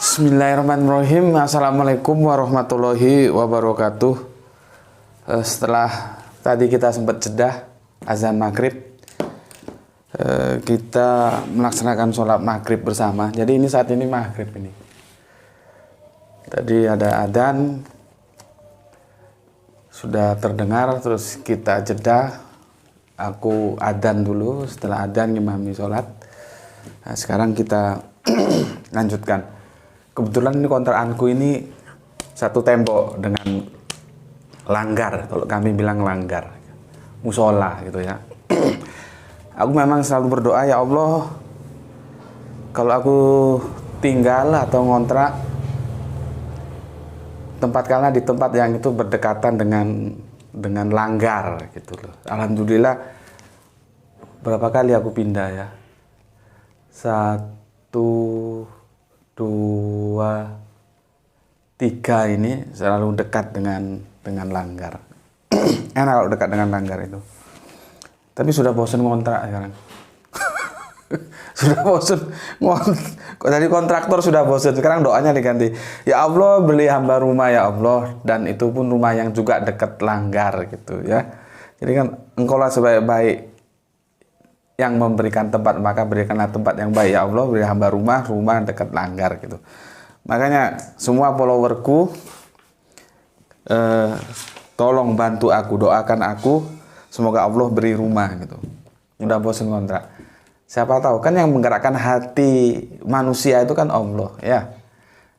Bismillahirrahmanirrahim. Assalamualaikum warahmatullahi wabarakatuh. Setelah tadi kita sempat jeda azan maghrib, kita melaksanakan sholat maghrib bersama. Jadi ini saat ini maghrib ini. Tadi ada adzan, sudah terdengar, terus kita jeda. Aku adzan dulu, setelah adzan ngimami sholat. Nah, sekarang kita lanjutkan. Kebetulan ini kontrakanku ini satu tembok dengan langgar, kalau kami bilang langgar, musola gitu ya. Aku memang selalu berdoa, ya Allah, kalau aku tinggal atau ngontrak tempatkanlah di tempat yang itu berdekatan dengan langgar gitu loh. Alhamdulillah berapa kali aku pindah ya. 1, 2, 3 ini selalu dekat dengan langgar. Enak kalau dekat dengan langgar itu. Tapi sudah bosan ngontrak sekarang. Sudah bosan kok tadi kontraktor sudah bosan, sekarang doanya diganti. Ya Allah, beli hamba rumah ya Allah, dan itu pun rumah yang juga dekat langgar gitu ya. Jadi kan engkaulah sebaik-baik yang memberikan tempat, maka berikanlah tempat yang baik ya Allah, beri hamba rumah dekat langgar gitu. Makanya semua followerku, tolong bantu aku, doakan aku, semoga Allah beri rumah gitu. Udah bosan kontrak. Siapa tahu kan yang menggerakkan hati manusia itu kan Allah ya.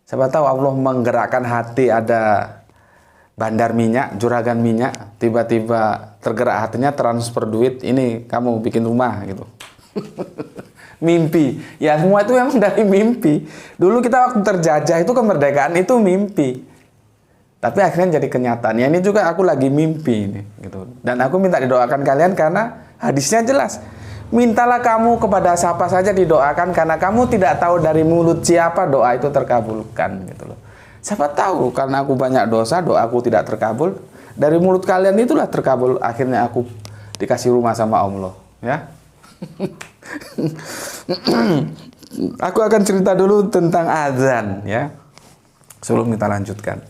Siapa tahu Allah menggerakkan hati, ada bandar minyak, juragan minyak, tiba-tiba tergerak hatinya, transfer duit, ini kamu bikin rumah gitu. Mimpi ya, semua itu yang dari mimpi. Dulu kita waktu terjajah itu kemerdekaan itu mimpi, tapi akhirnya jadi kenyataan. Ya ini juga aku lagi mimpi ini gitu. Dan aku minta didoakan kalian karena hadisnya jelas, mintalah kamu kepada siapa saja didoakan, karena kamu tidak tahu dari mulut siapa doa itu terkabulkan gitu loh. Siapa tahu karena aku banyak dosa, doaku tidak terkabul, dari mulut kalian itulah terkabul, akhirnya aku dikasih rumah sama Allah ya. Aku akan cerita dulu tentang azan ya, sebelum kita lanjutkan.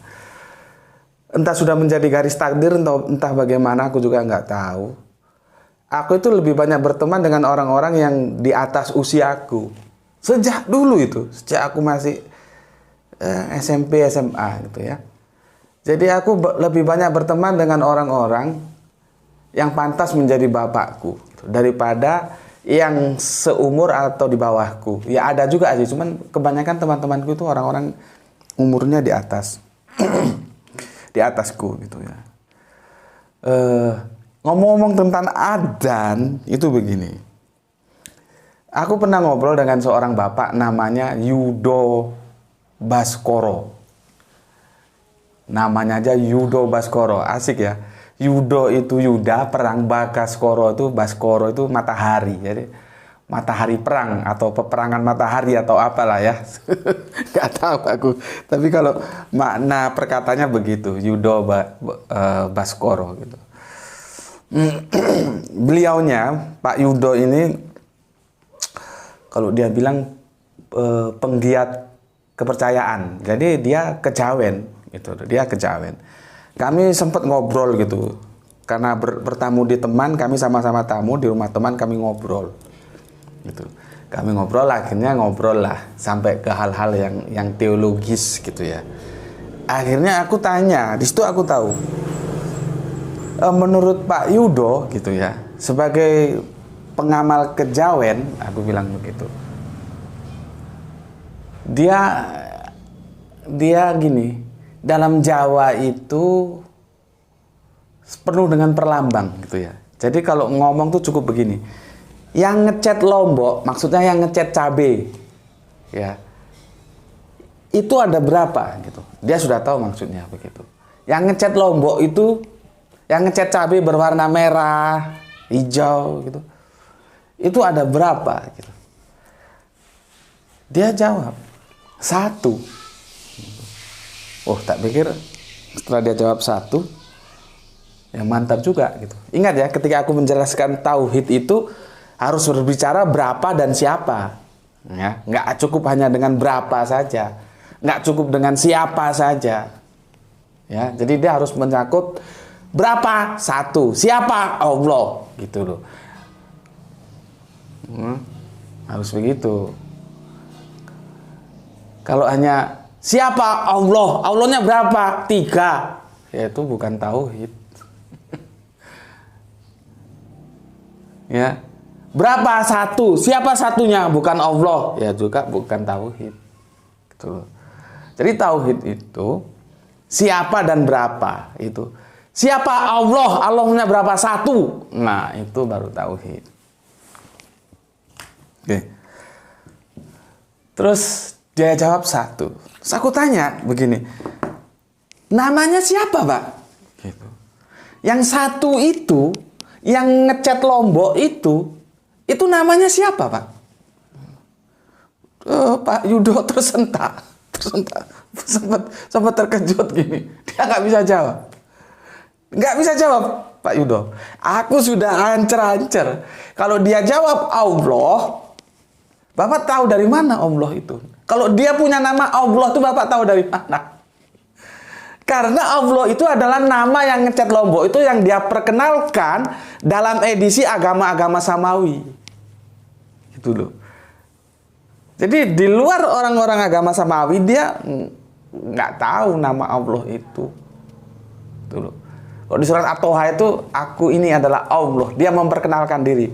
Entah sudah menjadi garis takdir, entah bagaimana, aku juga nggak tahu. Aku itu lebih banyak berteman dengan orang-orang yang di atas usiaku. Sejak dulu itu, sejak aku masih SMP, SMA gitu ya. Jadi aku lebih banyak berteman dengan orang-orang yang pantas menjadi bapakku gitu, daripada yang seumur atau di bawahku. Ya ada juga aja, cuman kebanyakan teman-temanku itu orang-orang umurnya di atas di atasku gitu ya. Ngomong-ngomong tentang adzan itu begini. Aku pernah ngobrol dengan seorang bapak namanya Yudo Baskoro. Namanya aja Yudo Baskoro, asik ya. Yudo itu Yuda, perang, Bagaskoro itu Baskoro itu matahari. Jadi matahari perang atau peperangan matahari atau apalah ya. Gak tahu aku. Tapi kalau makna perkataannya begitu, Yudo Baskoro gitu. Beliaunya Pak Yudo ini, kalau dia bilang penggiat kepercayaan. Jadi dia kejawen gitu, dia kejawen. Kami sempat ngobrol gitu. Karena bertamu di teman, kami sama-sama tamu di rumah teman, kami ngobrol. Gitu. Kami ngobrol, akhirnya ngobrol lah sampai ke hal-hal yang teologis gitu ya. Akhirnya aku tanya, di situ aku tahu. Menurut Pak Yudo gitu ya, sebagai pengamal kejawen, aku bilang begitu. Dia gini, dalam Jawa itu penuh dengan perlambang gitu ya. Jadi kalau ngomong tuh cukup begini. Yang ngecat Lombok, maksudnya yang ngecat cabe ya, itu ada berapa gitu. Dia sudah tahu maksudnya begitu. Yang ngecat Lombok itu, yang ngecat cabe berwarna merah, hijau gitu, itu ada berapa gitu. Dia jawab 1. Oh, tak pikir setelah dia jawab 1, ya mantap juga gitu. Ingat ya, ketika aku menjelaskan tauhid itu harus berbicara berapa dan siapa. Ya, nggak cukup hanya dengan berapa saja. nggak cukup dengan siapa saja. Ya, jadi dia harus mencakup berapa? Satu. Siapa? Allah. Gitu loh. Harus begitu. Kalau hanya siapa? Allah. Allahnya berapa? 3. Ya itu bukan tauhid. Ya. Berapa? 1. Siapa satunya? Bukan Allah. Ya juga bukan tauhid. Gitu loh. Jadi tauhid itu siapa dan berapa itu. Siapa Allah? Allahnya berapa? 1. Nah, itu baru tauhid. Oke. Terus dia jawab 1. Terus aku tanya begini. Namanya siapa, Pak? Gitu. Yang 1 itu, yang ngecat Lombok itu namanya siapa, Pak? Pak Yudo tersentak. Sempat terkejut gini. Dia nggak bisa jawab. Nggak bisa jawab, Pak Yudo. Aku sudah ancer-ancer. Kalau dia jawab Allah, Bapak tahu dari mana Allah itu? Kalau dia punya nama Allah itu Bapak tahu dari mana? Karena Allah itu adalah nama yang ngecat Lombok itu yang dia perkenalkan dalam edisi agama-agama Samawi. Gitu loh. Jadi di luar orang-orang agama Samawi dia nggak tahu nama Allah itu. Gitu loh. Kalau di surat At-Toha itu aku ini adalah Allah. Dia memperkenalkan diri.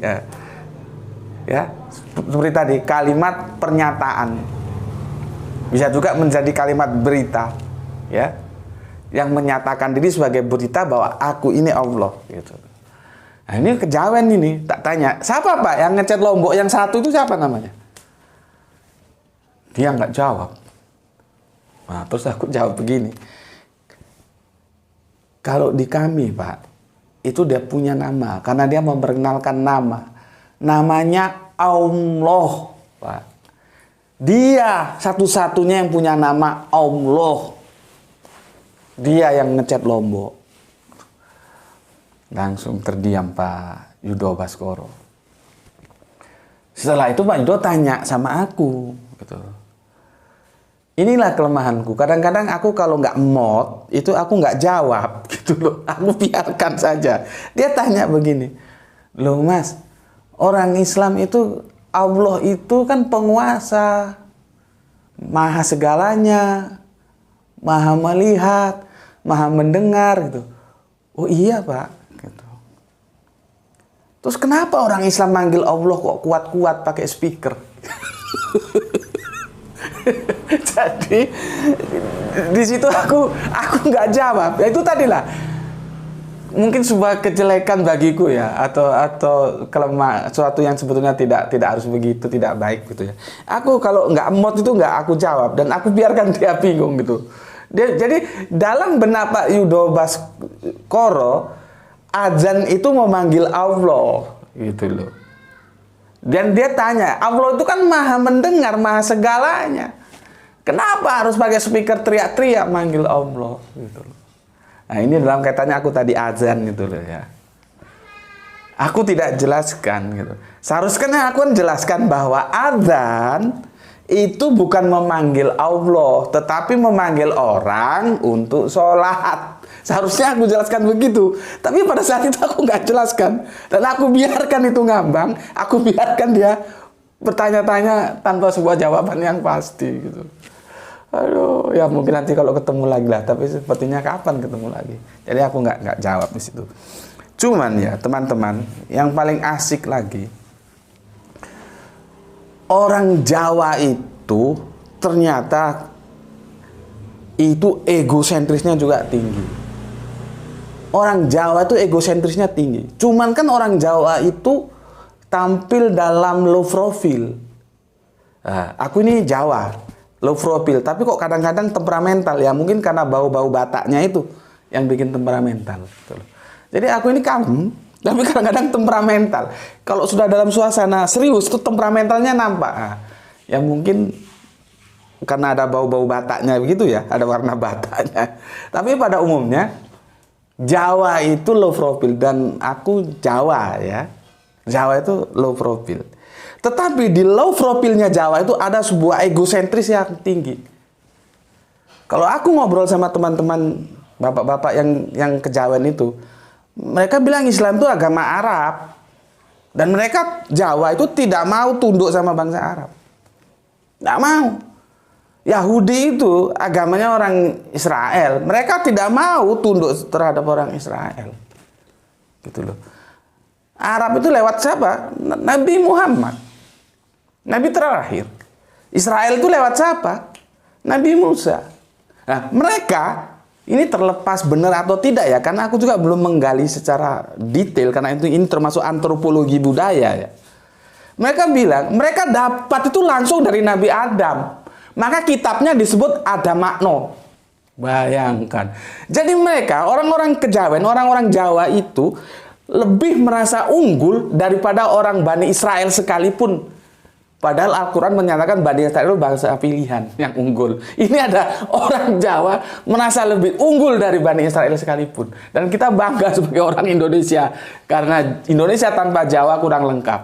Ya, seperti tadi kalimat pernyataan. Bisa juga menjadi kalimat berita. Ya. Yang menyatakan diri sebagai berita bahwa aku ini Allah. Gitu. Nah ini kejawen ini. Tak tanya, siapa Pak yang ngecat Lombok yang 1 itu siapa namanya? Dia nggak jawab. Nah, terus aku jawab begini. Kalau di kami, Pak, itu dia punya nama. Karena dia memperkenalkan nama. Namanya Allah, Pak. Dia satu-satunya yang punya nama Allah. Dia yang ngecat Lombok. Langsung terdiam Pak Yudo Baskoro. Setelah itu Pak Yudo tanya sama aku. Gitu. Inilah kelemahanku. Kadang-kadang aku kalau nggak mod, itu aku nggak jawab, gitu loh. Aku biarkan saja. Dia tanya begini, loh Mas, orang Islam itu Allah itu kan penguasa, maha segalanya, maha melihat, maha mendengar, gitu. Oh iya Pak. Gitu. Terus kenapa orang Islam manggil Allah kok kuat-kuat pakai speaker? Jadi di situ aku nggak jawab. Ya itu tadilah mungkin sebuah kejelekan bagiku ya, atau kelemah, suatu yang sebetulnya tidak harus begitu, tidak baik gitu ya. Aku kalau nggak mod itu nggak aku jawab dan aku biarkan dia bingung gitu. Jadi dalam benak Pak Yudo Baskoro, azan itu memanggil Allah gitu loh. Dan dia tanya, Allah itu kan maha mendengar, maha segalanya. Kenapa harus pakai speaker teriak-teriak manggil Allah? Gitu loh. Nah ini dalam kaitannya aku tadi azan gitu loh ya. Aku tidak jelaskan gitu. Seharusnya aku jelaskan bahwa azan itu bukan memanggil Allah, tetapi memanggil orang untuk sholat. Seharusnya aku jelaskan begitu. Tapi pada saat itu aku nggak jelaskan. Dan aku biarkan itu ngambang. Aku biarkan dia bertanya-tanya tanpa sebuah jawaban yang pasti gitu. Aduh, ya mungkin nanti kalau ketemu lagi lah. Tapi sepertinya kapan ketemu lagi. Jadi aku nggak jawab di situ. Cuman ya teman-teman, yang paling asik lagi, orang Jawa itu ternyata itu egosentrisnya juga tinggi. Orang Jawa itu egosentrisnya tinggi. Cuman kan orang Jawa itu tampil dalam low profile. Nah, aku ini Jawa, low profile. Tapi kok kadang-kadang temperamental ya. Mungkin karena bau-bau Bataknya itu yang bikin temperamental. Jadi aku ini kalem, tapi kadang-kadang temperamental. Kalau sudah dalam suasana serius, itu temperamentalnya nampak. Nah, ya mungkin karena ada bau-bau Bataknya begitu ya. Ada warna Bataknya. Tapi pada umumnya Jawa itu low profile dan aku Jawa ya. Jawa itu low profile. Tetapi di low profilnya Jawa itu ada sebuah egosentris yang tinggi. Kalau aku ngobrol sama teman-teman bapak-bapak yang kejawen itu, mereka bilang Islam itu agama Arab. Dan mereka Jawa itu tidak mau tunduk sama bangsa Arab. Tidak mau. Yahudi itu agamanya orang Israel. Mereka tidak mau tunduk terhadap orang Israel. Gitu loh. Arab itu lewat siapa? Nabi Muhammad. Nabi terakhir. Israel itu lewat siapa? Nabi Musa. Nah, mereka ini terlepas benar atau tidak ya, karena aku juga belum menggali secara detail, karena ini termasuk antropologi budaya ya. Mereka bilang mereka dapat itu langsung dari Nabi Adam. Maka kitabnya disebut Adamakno. Bayangkan. Jadi mereka, orang-orang kejawen, orang-orang Jawa itu lebih merasa unggul daripada orang Bani Israel sekalipun. Padahal Al-Quran menyatakan Bani Israel itu bangsa pilihan yang unggul. Ini ada orang Jawa merasa lebih unggul dari Bani Israel sekalipun. Dan kita bangga sebagai orang Indonesia. Karena Indonesia tanpa Jawa kurang lengkap.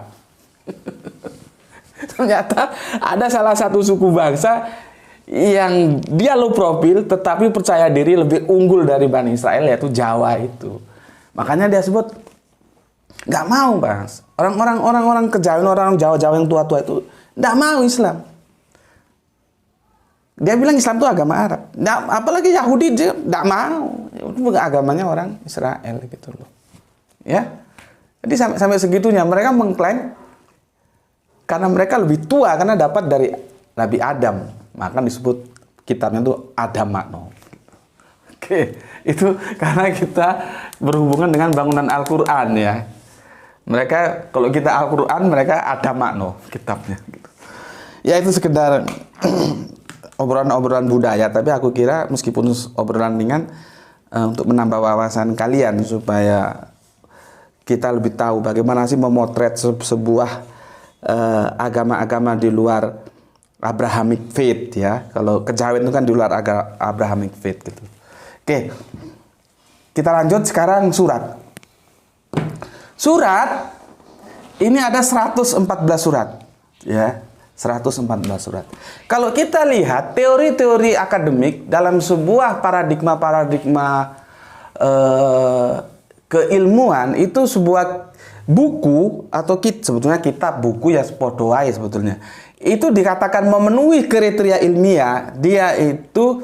Ternyata ada salah satu suku bangsa yang dia low profil tetapi percaya diri lebih unggul dari Bani Israel, yaitu Jawa itu. Makanya dia sebut nggak mau, Bang. Orang kejawen, orang Jawa-Jawa yang tua-tua itu nggak mau Islam. Dia bilang Islam itu agama Arab. Nggak, apalagi Yahudi dia nggak mau. Itu bukan agamanya orang Israel gitu loh. Ya. Jadi sampai segitunya mereka mengklaim karena mereka lebih tua karena dapat dari Nabi Adam, maka disebut kitabnya itu Adamakno. Oke, itu karena kita berhubungan dengan bangunan Al-Quran ya. Mereka kalau kita Al-Quran, mereka Adamakno kitabnya. Ya itu sekedar obrolan-obrolan budaya, tapi aku kira meskipun obrolan ringan untuk menambah wawasan kalian supaya kita lebih tahu bagaimana sih memotret sebuah agama-agama di luar Abrahamic faith ya. Kalau kejawen itu kan di luar Abrahamic faith gitu. Oke. Kita lanjut sekarang surat. Surat ini ada 114 surat ya. 114 surat. Kalau kita lihat teori-teori akademik dalam sebuah paradigma keilmuan itu sebuah buku atau sebetulnya kitab buku ya sepodoai sebetulnya. Itu dikatakan memenuhi kriteria ilmiah, dia itu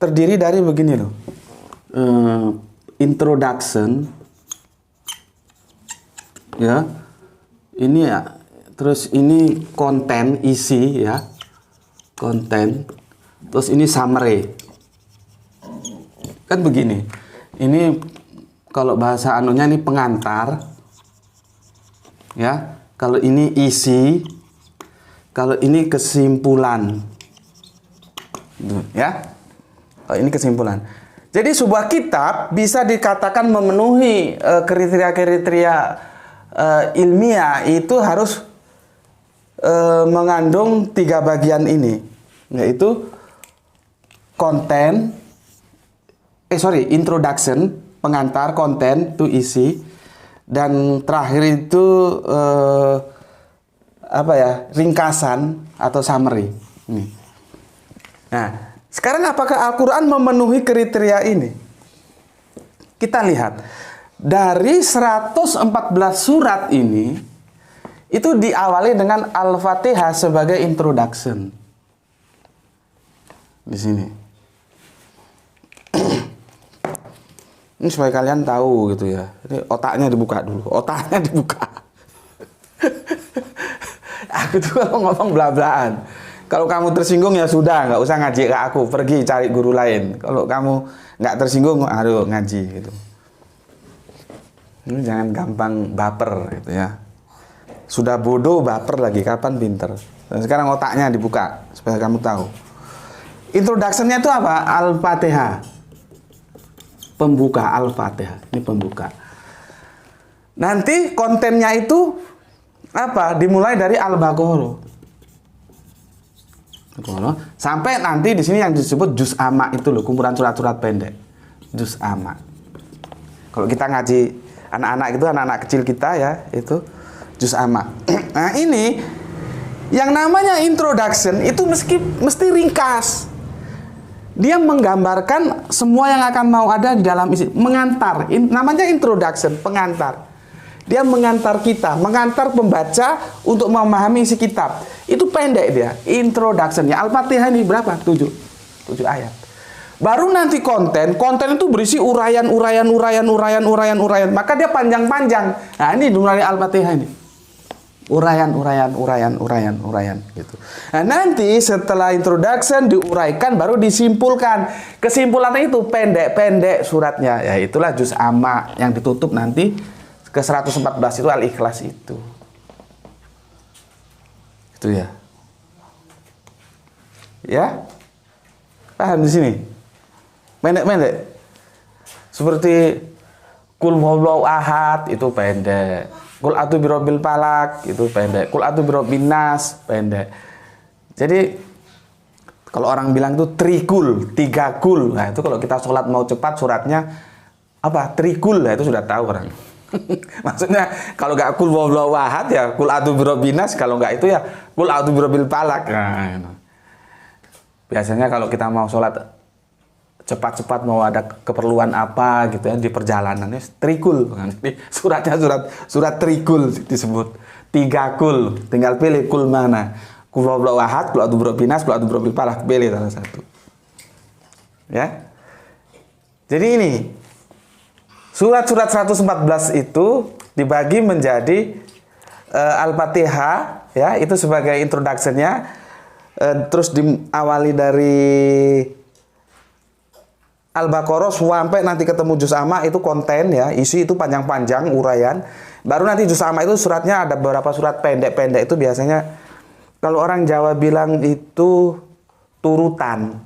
terdiri dari begini loh. Introduction. Ya. Ini ya. Terus ini konten, isi ya. Konten. Terus ini summary. Kan begini. Ini kalau bahasa anunya ini pengantar. Ya, kalau ini isi, kalau ini kesimpulan, ya, kalau ini kesimpulan. Jadi sebuah kitab bisa dikatakan memenuhi kriteria-kriteria ilmiah itu harus mengandung 3 bagian ini, yaitu konten, introduction, pengantar, konten itu isi. Dan terakhir itu ringkasan atau summary. Nah, sekarang apakah Al-Quran memenuhi kriteria ini? Kita lihat dari 114 surat ini itu diawali dengan Al-Fatihah sebagai introduction. Di sini. Ini supaya kalian tahu gitu ya. Ini otaknya dibuka dulu. Otaknya dibuka. Aku tuh kalau ngomong bla-blaan. Kalau kamu tersinggung ya sudah, nggak usah ngaji ke aku. Pergi cari guru lain. Kalau kamu nggak tersinggung, aduh ngaji gitu. Ini jangan gampang baper gitu ya. Sudah bodoh baper lagi, kapan pinter. Dan sekarang otaknya dibuka supaya kamu tahu. Introduction-nya itu apa? Al-Fatihah. Pembuka Al-Fatihah. Ini pembuka. Nanti kontennya itu apa? Dimulai dari Al-Baqarah. Sampai nanti di sini yang disebut juz amma itu loh, kumpulan surat-surat pendek. Juz amma. Kalau kita ngaji anak-anak itu, anak-anak kecil kita ya, itu juz amma. Nah, ini yang namanya introduction itu mesti ringkas. Dia menggambarkan semua yang akan mau ada di dalam isi. Mengantar, namanya introduction, pengantar. Dia mengantar kita, mengantar pembaca untuk memahami isi kitab. Itu pendek dia, introduction-nya. Al-Fatihah ini berapa? 7 ayat. Baru nanti konten itu berisi uraian. Maka dia panjang-panjang. Nah, ini mulai Al-Fatihah ini. Uraian gitu. Nah, nanti setelah introduction diuraikan baru disimpulkan. Kesimpulan itu pendek-pendek suratnya. Ya itulah juz amma yang ditutup nanti ke 114 itu Al-Ikhlas itu. Itu ya. Ya? Paham di sini? Pendek-pendek. Seperti Qul huwallahu ahad itu pendek. Qul a'udzu birabbil falaq itu pendek. Qul a'udzu birabbin nas pendek. Jadi kalau orang bilang itu trikul, 3 kul. Nah, itu kalau kita sholat mau cepat suratnya apa? Trikul. Nah, itu sudah tahu orang. Maksudnya kalau nggak qul huwallahu ahad ya qul a'udzu birabbin nas, kalau nggak itu ya qul a'udzu birabbil falaq. Nah, biasanya kalau kita mau sholat cepat-cepat mau ada keperluan apa gitu ya di perjalanan trikul. Jadi suratnya surat trikul disebut. 3 kul, tinggal pilih kul mana. Qul huwallahu ahad, qul a'udzu birabbin nas, qul a'udzu birabbil falaq, pilih salah satu. Ya. Jadi ini surat-surat 114 itu dibagi menjadi Al-Fatihah ya, itu sebagai introduction-nya. Terus diawali dari Al-Baqarah sampai nanti ketemu juz amma itu konten ya, isi itu panjang-panjang uraian. Baru nanti juz amma itu suratnya ada beberapa surat pendek-pendek, itu biasanya kalau orang Jawa bilang itu turutan.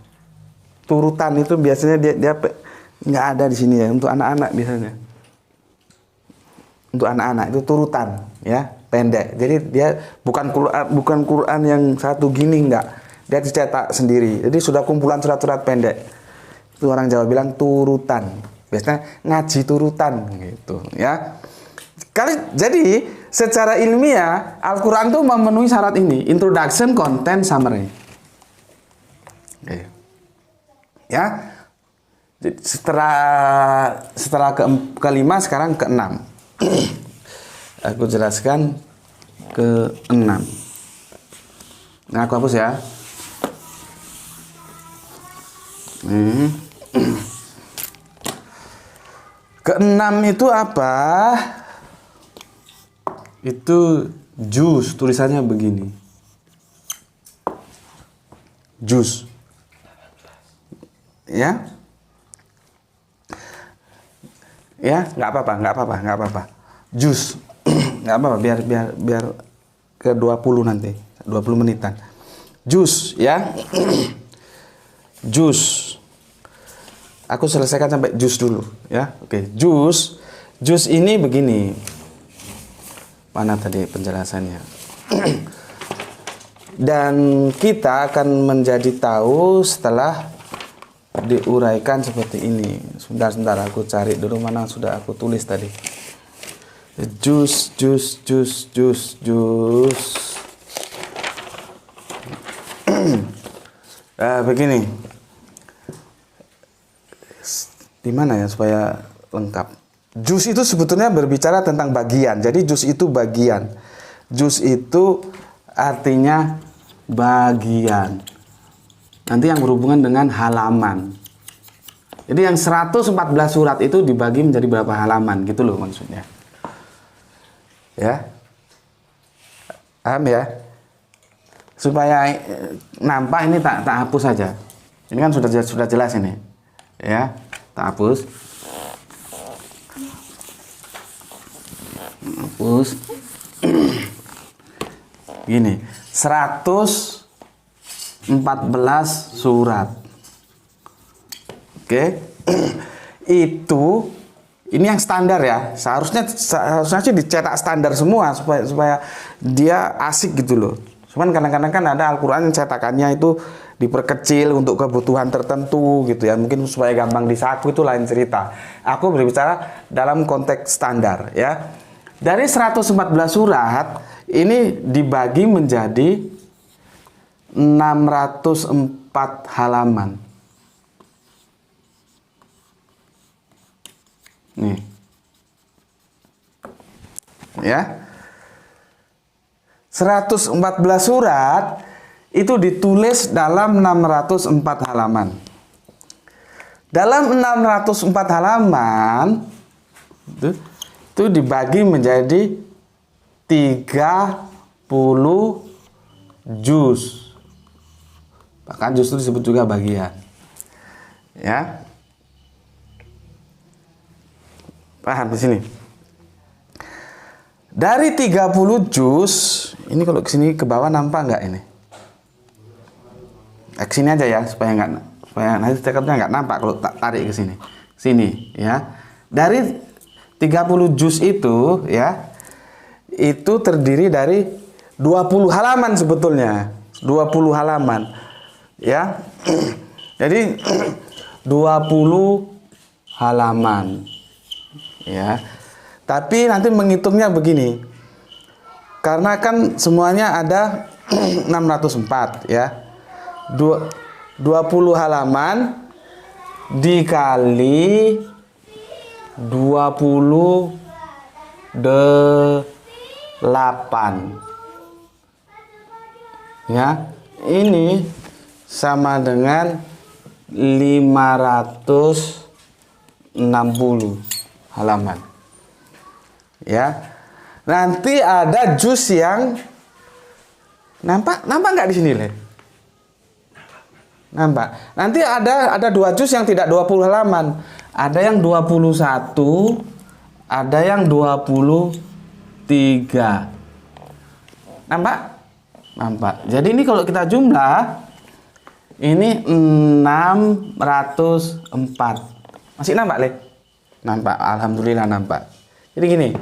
Turutan itu biasanya dia nggak ada di sini ya, untuk anak-anak biasanya. Untuk anak-anak itu turutan ya, pendek. Jadi dia bukan Quran yang satu gini, enggak. Dia dicetak sendiri. Jadi sudah kumpulan surat-surat pendek. Itu orang Jawa bilang turutan. Biasanya ngaji turutan gitu ya. Jadi secara ilmiah Al-Quran itu memenuhi syarat ini, introduction, content, summary. Oke. Ya. Jadi setelah kelima sekarang keenam. Aku jelaskan keenam. Nah, aku hapus ya. Keenam itu apa? Itu juz, tulisannya begini. Juz. Ya? Ya, nggak apa-apa. Juz. Nggak apa-apa, biar ke 20 nanti. 20 menitan. Juz, ya. Juz. Aku selesaikan sampai juz dulu ya. Oke, juz. Juz ini begini. Mana tadi penjelasannya? Dan kita akan menjadi tahu setelah diuraikan seperti ini. Sebentar aku cari dulu mana sudah aku tulis tadi. Juz. Begini. Di mana ya supaya lengkap? Juz itu sebetulnya berbicara tentang bagian. Jadi juz itu bagian. Juz itu artinya bagian. Nanti yang berhubungan dengan halaman. Jadi yang 114 surat itu dibagi menjadi berapa halaman gitu loh maksudnya. Ya. Paham ya? Supaya nampak ini tak hapus saja. Ini kan sudah jelas ini. Ya. Tak hapus. Hapus. Gini, 114 surat. Oke. Itu ini yang standar ya. Seharusnya sih dicetak standar semua supaya dia asik gitu loh. Cuman kadang-kadang kan ada Al-Quran yang cetakannya itu diperkecil untuk kebutuhan tertentu gitu ya. Mungkin supaya gampang disaku, itu lain cerita. Aku berbicara dalam konteks standar ya. Dari 114 surat ini dibagi menjadi 604 halaman. Nih. Ya. 114 surat itu ditulis dalam 604 halaman. Dalam 604 halaman itu dibagi menjadi 30 juz. Bahkan juz itu disebut juga bagian. Ya. Paham di sini? Dari 30 juz, ini kalau ke sini ke bawah nampak nggak ini? Ke sini aja ya supaya nanti cekapnya nggak nampak kalau tak tarik ke sini. Sini ya. Dari 30 juz itu ya, itu terdiri dari 20 halaman sebetulnya. 20 halaman. Ya. Jadi 20 halaman. Ya. Tapi nanti menghitungnya begini. Karena kan semuanya ada 604 ya. 20 halaman dikali 28. Ya. Ini sama dengan 560 halaman. Ya. Nanti ada juz yang nampak nggak di sini, Le? Nampak. Nanti ada 2 juz yang tidak 20 halaman. Ada yang 21, ada yang 23. Nampak? Nampak. Jadi ini kalau kita jumlah ini 604. Masih nampak, Le? Nampak. Alhamdulillah nampak. Jadi gini.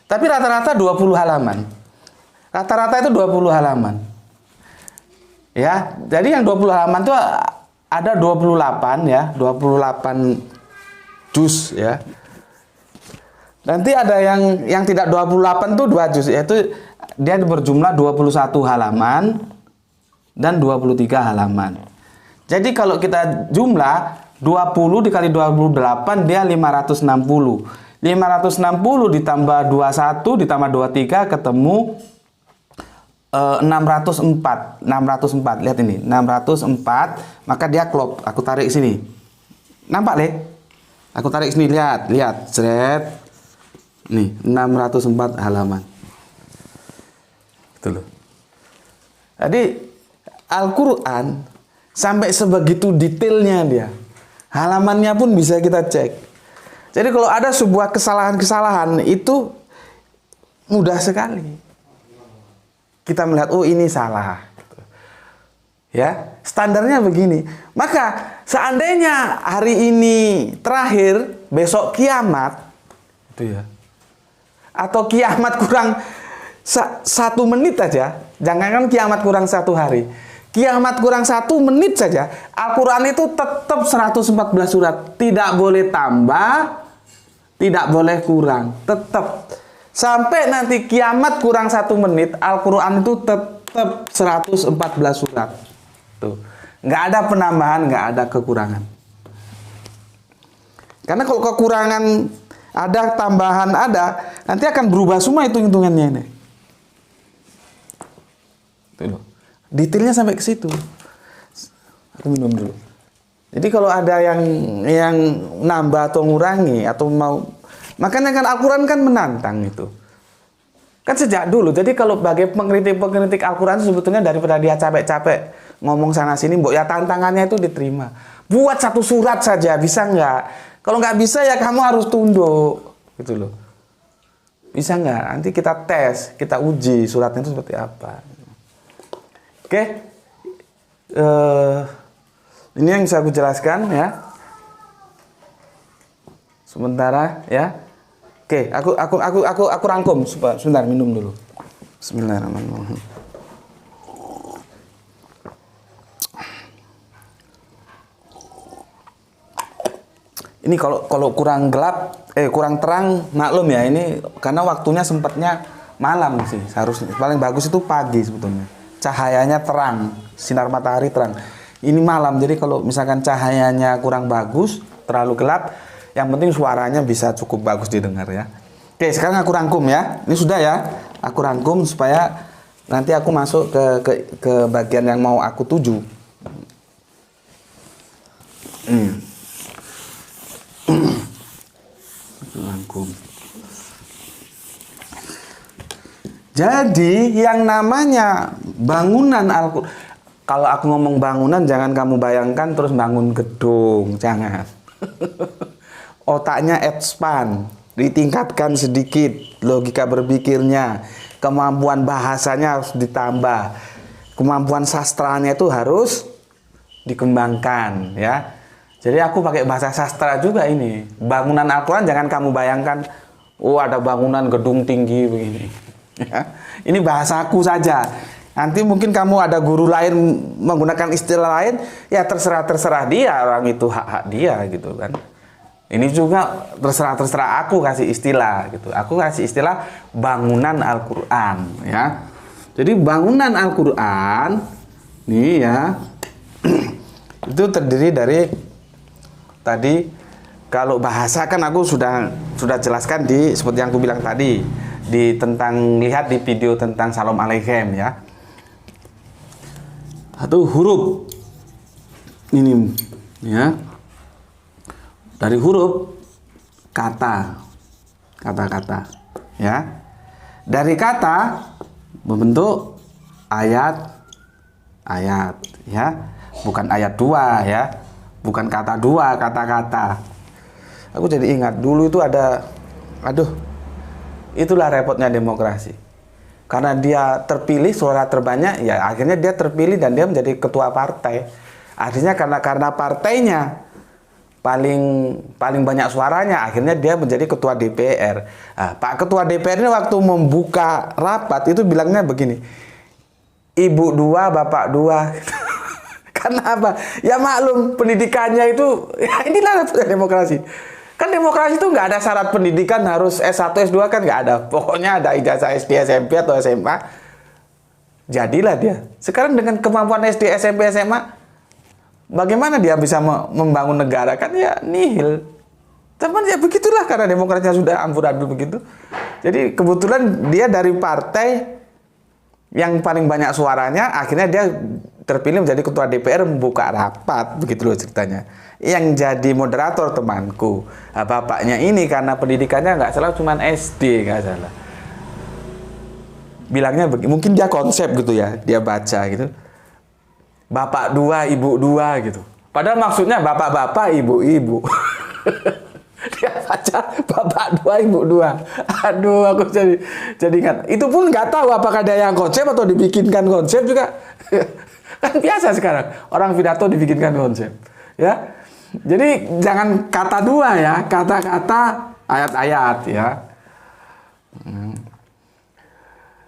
Tapi rata-rata 20 halaman. Rata-rata itu 20 halaman. Ya, jadi yang 20 halaman itu ada 28 ya, 28 juz ya. Nanti ada yang tidak 28 itu 2 juz, yaitu dia berjumlah 21 halaman dan 23 halaman. Jadi kalau kita jumlah 20 dikali 28 dia 560. 560 ditambah 21 ditambah 23 ketemu 604. 604. Lihat ini, 604, maka dia klop. Aku tarik sini. Nampak, Le? Aku tarik sini, lihat. Jret. Nih, 604 halaman. Itu loh. Jadi Al-Qur'an sampai sebegitu detailnya dia. Halamannya pun bisa kita cek. Jadi kalau ada sebuah kesalahan-kesalahan itu mudah sekali. Kita melihat, oh ini salah. Ya, standarnya begini. Maka seandainya hari ini terakhir, besok kiamat, itu ya. Atau kiamat kurang 1 menit aja, jangankan kiamat kurang 1 hari. Kiamat kurang 1 menit saja, Al-Quran itu tetap 114 surat. Tidak boleh tambah, tidak boleh kurang. Tetap. Sampai nanti kiamat kurang 1 menit, Al-Quran itu tetap 114 surat. Tuh. Nggak ada penambahan, nggak ada kekurangan. Karena kalau kekurangan ada, tambahan ada, nanti akan berubah semua hitung-hitungannya ini. Tuh loh. Detailnya sampai ke situ. Aku minum dulu. Jadi kalau ada yang nambah atau ngurangi atau mau, makanya kan Al-Quran kan menantang itu. Kan sejak dulu. Jadi kalau bagi pengkritik Al-Quran sebetulnya daripada dia capek-capek ngomong sana sini, mbok ya tantangannya itu diterima. Buat 1 surat saja, bisa nggak? Kalau nggak bisa ya kamu harus tunduk, gitu loh. Bisa nggak? Nanti kita tes, kita uji suratnya itu seperti apa. Oke, ini yang bisa aku jelaskan ya. Sementara ya. Oke, aku rangkum. Sebentar, minum dulu. Bismillahirrahmanirrahim. Ini kalau kurang gelap, kurang terang, maklum ya. Ini karena waktunya sempatnya malam sih. Seharusnya paling bagus itu pagi sebetulnya. Cahayanya terang, sinar matahari terang. Ini malam, jadi kalau misalkan cahayanya kurang bagus, terlalu gelap, Yang penting suaranya bisa cukup bagus didengar ya. Oke, sekarang aku rangkum ya. Ini sudah ya. Aku rangkum supaya nanti aku masuk ke bagian yang mau aku tuju. Rangkum. Jadi yang namanya bangunan Al-Quran, kalau aku ngomong bangunan jangan kamu bayangkan terus bangun gedung, jangan. Otaknya expand, ditingkatkan sedikit, logika berpikirnya, kemampuan bahasanya harus ditambah, kemampuan sastranya itu harus dikembangkan ya. Jadi aku pakai bahasa sastra juga ini. Bangunan Al-Quran jangan kamu bayangkan, oh ada bangunan gedung tinggi begini. Ya. Ini bahasaku saja. Nanti mungkin kamu ada guru lain menggunakan istilah lain, ya terserah dia, orang itu hak dia gitu kan. Ini juga terserah aku kasih istilah gitu. Aku kasih istilah bangunan Al-Quran ya. Jadi bangunan Al-Quran nih ya. Itu terdiri dari tadi, kalau bahasa kan aku sudah jelaskan di seperti yang aku bilang tadi, lihat di video tentang Salam Alaikum ya. Satu huruf ini ya. Dari huruf kata-kata ya. Dari kata membentuk ayat ya. Bukan ayat 2 ya. Bukan kata 2, kata-kata. Aku jadi ingat dulu itu ada, itulah repotnya demokrasi. Karena dia terpilih suara terbanyak, ya akhirnya dia terpilih dan dia menjadi ketua partai. Artinya karena partainya paling banyak suaranya, akhirnya dia menjadi ketua DPR. Nah, Pak Ketua DPR ini waktu membuka rapat itu bilangnya begini, Ibu 2, Bapak 2. Karena apa? Ya maklum pendidikannya itu, ya inilah demokrasi. Kan demokrasi itu nggak ada syarat pendidikan harus S1, S2 kan nggak ada. Pokoknya ada ijazah SD, SMP atau SMA. Jadilah dia. Sekarang dengan kemampuan SD, SMP, SMA, bagaimana dia bisa membangun negara? Kan ya nihil. Tapi ya begitulah karena demokrasinya sudah amburadul begitu. Jadi kebetulan dia dari partai yang paling banyak suaranya, akhirnya dia terpilih menjadi ketua DPR, membuka rapat, begitu loh ceritanya. Yang jadi moderator temanku, nah, bapaknya ini karena pendidikannya nggak salah cuma SD, nggak salah. Bilangnya mungkin dia konsep gitu ya, dia baca gitu. Bapak 2, ibu 2 gitu. Padahal maksudnya bapak-bapak, ibu-ibu. Dia baca bapak 2, ibu 2. Aduh, aku jadi ingat. Itu pun nggak tahu apakah dia yang konsep atau dibikinkan konsep juga. Kan biasa sekarang orang pidato dibikinkan konsep ya. Jadi jangan kata 2 ya, kata-kata, ayat-ayat ya.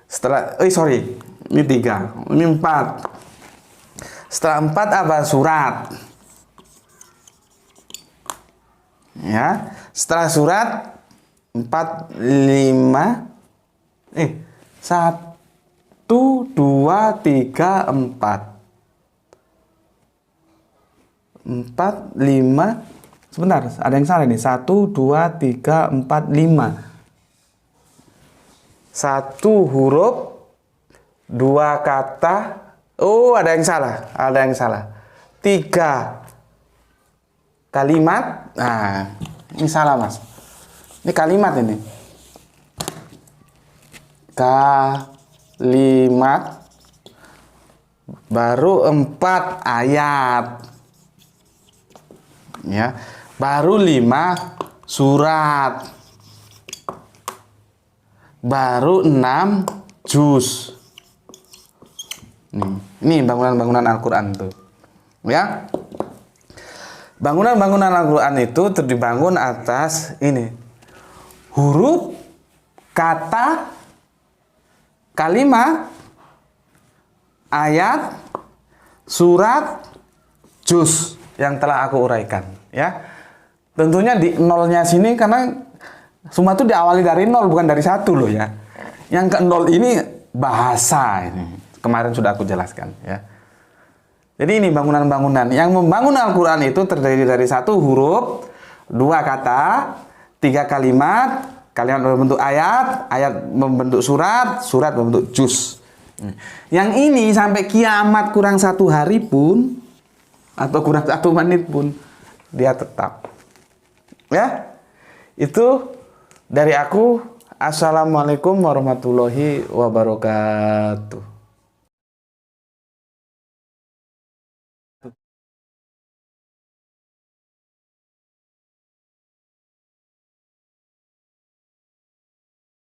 Setelah ini 3, ini 4. Setelah 4 apa? Surat ya. Setelah surat 4, 5 1, 2, 3, 4 4, 5. Sebentar, ada yang salah nih. 1, 2, 3, 4, 5. 1 huruf, 2 kata. Oh, ada yang salah. 3 kalimat. Nah, ini salah, Mas. Ini kalimat ini. Kalimat. Baru 4 ayat. Ya, baru 5 surat, baru 6 juz. Ini bangunan-bangunan Al-Quran tuh, ya. Bangunan-bangunan Al-Quran itu dibangun atas ini huruf, kata, kalimat, ayat, surat, juz yang telah aku uraikan ya. Tentunya di nolnya sini karena semua itu diawali dari 0 bukan dari 1 loh ya. Yang ke 0 ini bahasa ini. Kemarin sudah aku jelaskan ya. Jadi ini bangunan-bangunan yang membangun Al-Quran itu terdiri dari 1 huruf, 2 kata, 3 kalimat, kalimat membentuk ayat, ayat membentuk surat, surat membentuk juz. Yang ini sampai kiamat kurang 1 hari pun, atau kurang 1 menit pun, dia tetap. Ya, itu dari aku. Assalamualaikum warahmatullahi wabarakatuh.